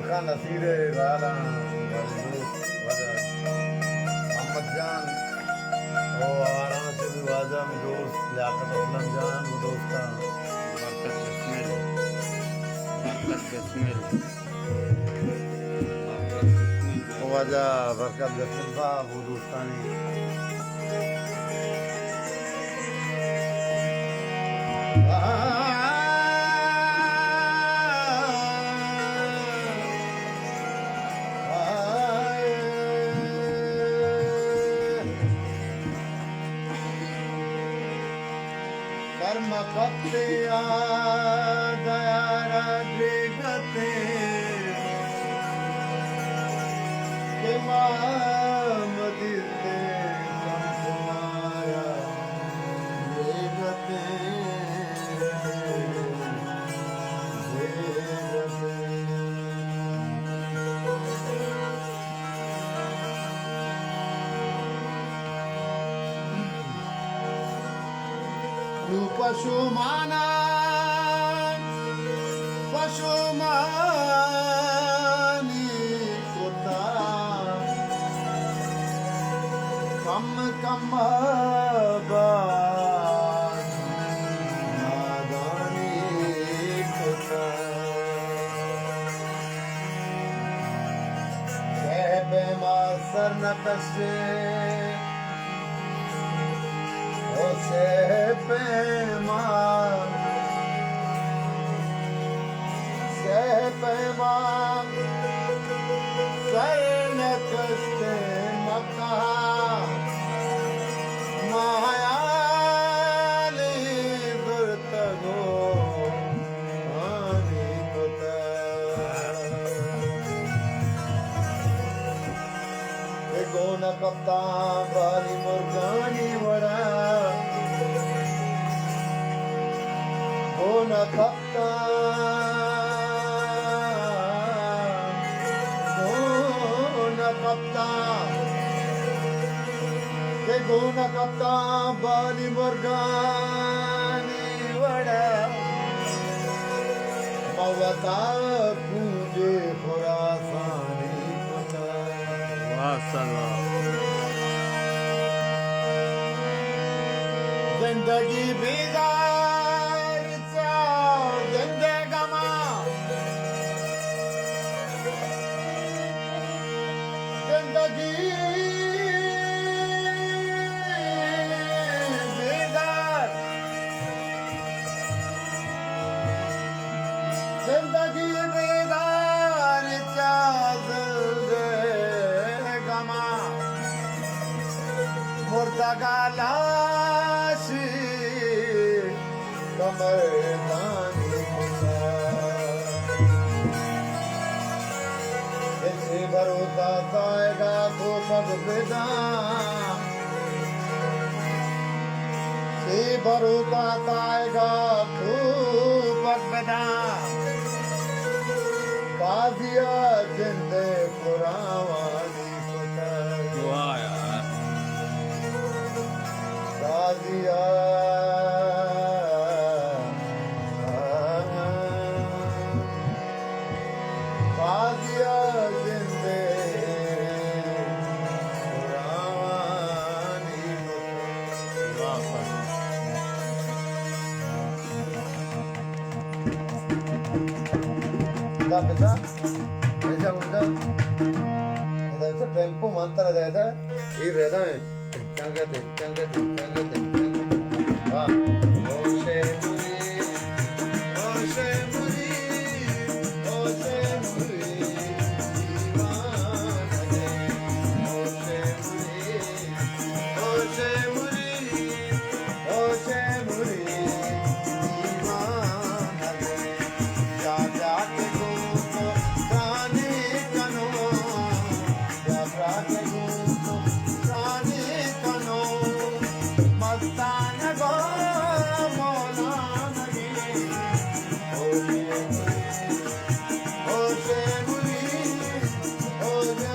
बरखा नसीरे गाला वजह मोहम्मद जान और वाराणसी भी वाजा में दोस्त लियाकत असलम जान वो दोस्ता बरकत बिस्मिल वो वजह बरकत बिस्मिल साहब वो दोस्तानी कर्म भक्तिया दया गते के मदिते संमाया गते पशुमाना पशुमानी कुता कम कम नादानी कुता बेमा सर न कसे से पैमान सर न कस्ते मका मायाली गुर्तगो आनी कुता गोन कप्ता बारी मुर्गानी वड़ा गोन कप्ता गोन कप्ता बाली मुर्गानी वड़ा मवता पूजे खुरासानी कुता जिंदगी बेदार जिंदगमा जिंदगी बेदार जिंदगी बेदार जिंदगमा मुर्दा गालाशी कमरदानी जैसे भरोसा पाएगा तो सब बेदा से भरोसा पाएगा तो सब बेदा काजिया जिंदे पुरावानी काजिया काजिया जिंदे पुरानी बेटा ऐसा उनका ऐसा टेम्पो मानता रहता है ये रहता है क्या कहते वाह ओशे मुरी दीवाने ओशे मुरी दीवाने जा के घूमो रानी कनो जा के घूमो रानी कनो मस्तान गो मौलाना ओशे मुरी दीवाने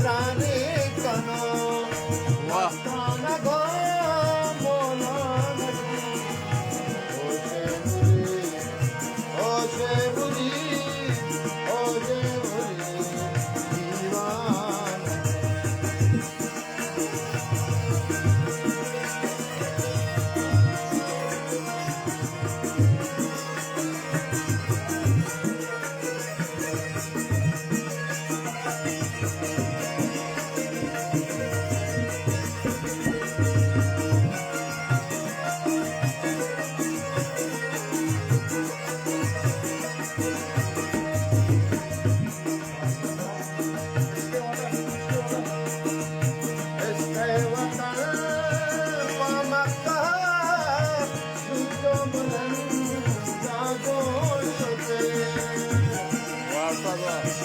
रानी कनो वाह ताना गो मोला नदी ओ शेमुरी दीवान वाह बाबा